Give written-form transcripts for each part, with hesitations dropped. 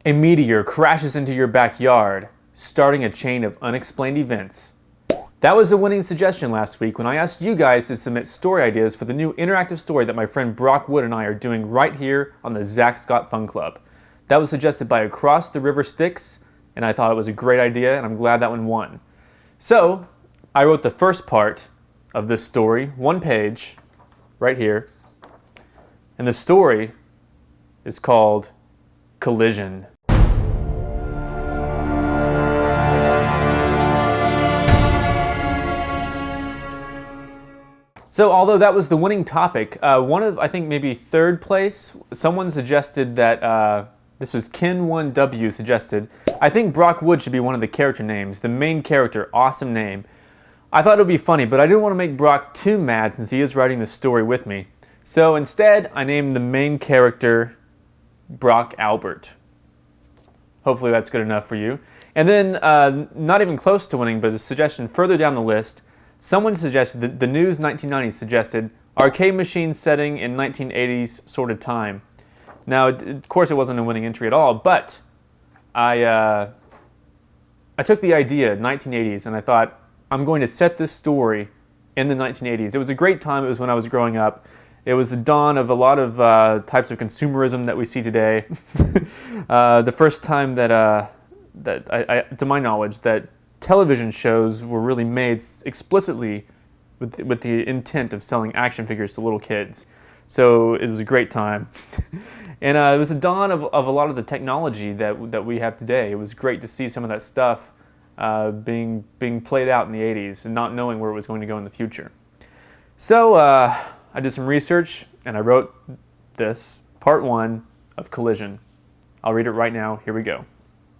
A meteor crashes into your backyard, starting a chain of unexplained events. That was the winning suggestion last week when I asked you guys to submit story ideas for the new interactive story that my friend Brock Wood and I are doing right here on the Zack Scott Fun Club. That was suggested by Across the River Styx, and I thought it was a great idea, and I'm glad that one won. So, I wrote the first part of this story, one page, right here, and the story is called Collision. So although that was the winning topic, one of, I think maybe third place, someone suggested that, this was Ken1W suggested, I think Brock Wood should be one of the character names, the main character, awesome name. I thought it would be funny, but I didn't want to make Brock too mad since he is writing the story with me. So instead, I named the main character Brock Albert. Hopefully that's good enough for you. And then, not even close to winning, but a suggestion further down the list, someone suggested, the News 1990s suggested, arcade machine setting in 1980s sort of time. Now, of course it wasn't a winning entry at all, but I took the idea, 1980s, and I thought, I'm going to set this story in the 1980s. It was a great time. It was when I was growing up. It was the dawn of a lot of types of consumerism that we see today. The first time that to my knowledge, that television shows were really made explicitly with the intent of selling action figures to little kids. So it was a great time. And it was the dawn of a lot of the technology that we have today. It was great to see some of that stuff being played out in the 80s and not knowing where it was going to go in the future. So I did some research and I wrote this, part one of Collision. I'll read it right now. Here we go.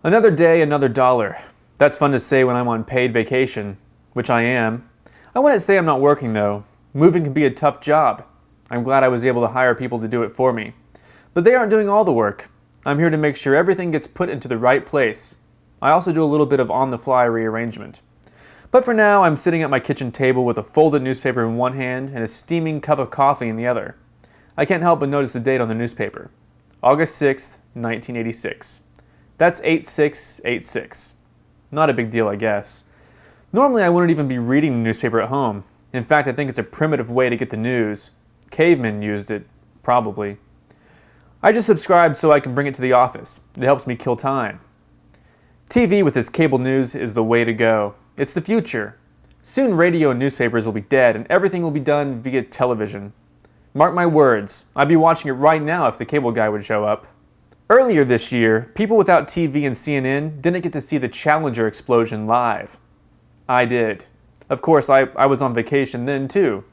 Another day, another dollar. That's fun to say when I'm on paid vacation, which I am. I wouldn't say I'm not working though. Moving can be a tough job. I'm glad I was able to hire people to do it for me. But they aren't doing all the work. I'm here to make sure everything gets put into the right place. I also do a little bit of on-the-fly rearrangement. But for now, I'm sitting at my kitchen table with a folded newspaper in one hand and a steaming cup of coffee in the other. I can't help but notice the date on the newspaper. August 6th, 1986. That's 8686. Not a big deal, I guess. Normally, I wouldn't even be reading the newspaper at home. In fact, I think it's a primitive way to get the news. Cavemen used it, probably. I just subscribe so I can bring it to the office. It helps me kill time. TV with this cable news is the way to go. It's the future. Soon radio and newspapers will be dead and everything will be done via television. Mark my words, I'd be watching it right now if the cable guy would show up. Earlier this year, people without TV and CNN didn't get to see the Challenger explosion live. I did. Of course, I was on vacation then too.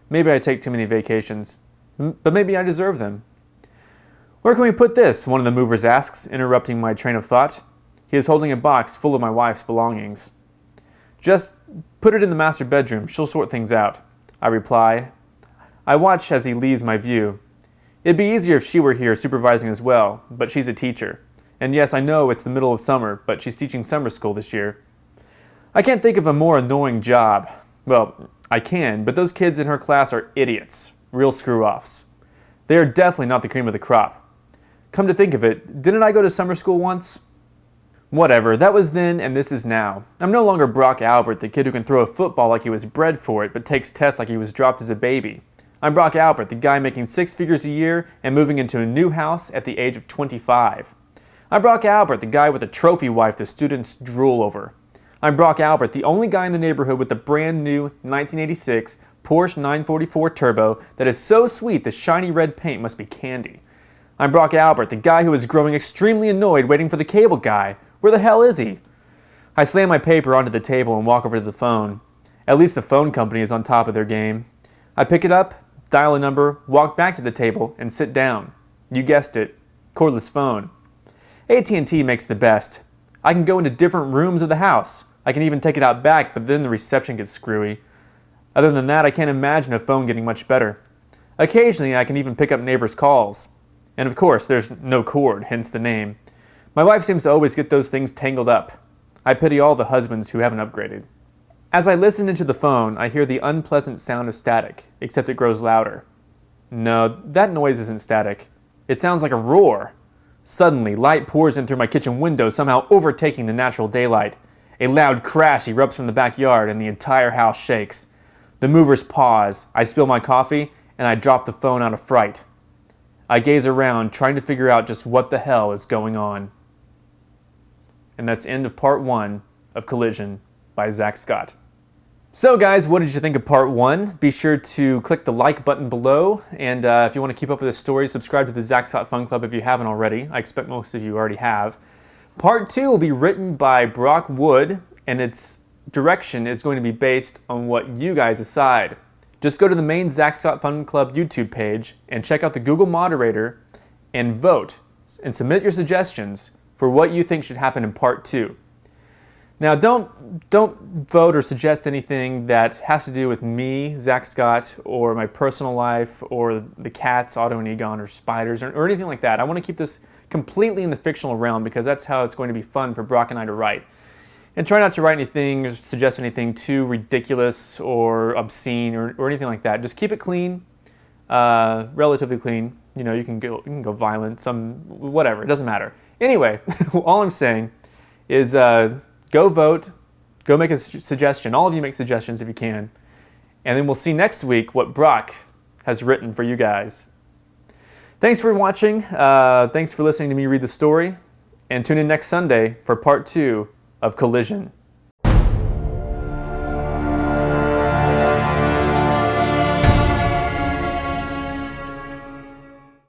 Maybe I take too many vacations, but maybe I deserve them. Where can we put this? One of the movers asks, interrupting my train of thought. He is holding a box full of my wife's belongings. Just put it in the master bedroom. She'll sort things out, I reply. I watch as he leaves my view. It'd be easier if she were here supervising as well, but she's a teacher. And yes, I know it's the middle of summer, but she's teaching summer school this year. I can't think of a more annoying job. Well, I can, but those kids in her class are idiots. Real screw-offs. They are definitely not the cream of the crop. Come to think of it, didn't I go to summer school once? Whatever, that was then and this is now. I'm no longer Brock Albert, the kid who can throw a football like he was bred for it, but takes tests like he was dropped as a baby. I'm Brock Albert, the guy making 6 figures a year and moving into a new house at the age of 25. I'm Brock Albert, the guy with a trophy wife the students drool over. I'm Brock Albert, the only guy in the neighborhood with the brand new 1986 Porsche 944 Turbo that is so sweet the shiny red paint must be candy. I'm Brock Albert, the guy who is growing extremely annoyed waiting for the cable guy. Where the hell is he? I slam my paper onto the table and walk over to the phone. At least the phone company is on top of their game. I pick it up, dial a number, walk back to the table, and sit down. You guessed it, cordless phone. AT&T makes the best. I can go into different rooms of the house. I can even take it out back, but then the reception gets screwy. Other than that, I can't imagine a phone getting much better. Occasionally, I can even pick up neighbors' calls. And of course, there's no cord, hence the name. My wife seems to always get those things tangled up. I pity all the husbands who haven't upgraded. As I listen into the phone, I hear the unpleasant sound of static, except it grows louder. No, that noise isn't static. It sounds like a roar. Suddenly, light pours in through my kitchen window, somehow overtaking the natural daylight. A loud crash erupts from the backyard, and the entire house shakes. The movers pause. I spill my coffee, and I drop the phone out of fright. I gaze around, trying to figure out just what the hell is going on. And that's end of part 1 of Collision by Zack Scott. So guys, what did you think of part 1? Be sure to click the like button below, and if you want to keep up with the story, subscribe to the Zack Scott Fun Club if you haven't already. I expect most of you already have. Part 2 will be written by Brock Wood, and its direction is going to be based on what you guys decide. Just go to the main Zack Scott Fun Club YouTube page and check out the Google moderator and vote and submit your suggestions for what you think should happen in part 2. Now, don't vote or suggest anything that has to do with me, Zack Scott, or my personal life, or the cats, Otto and Egon, or spiders, or anything like that. I want to keep this completely in the fictional realm because that's how it's going to be fun for Brock and I to write. And try not to write anything or suggest anything too ridiculous or obscene or anything like that. Just keep it clean, relatively clean. You know, you can go violent, whatever. It doesn't matter. Anyway, all I'm saying is go vote, go make a suggestion. All of you make suggestions if you can. And then we'll see next week what Brock has written for you guys. Thanks for watching. Thanks for listening to me read the story. And tune in next Sunday for part 2 of Collision.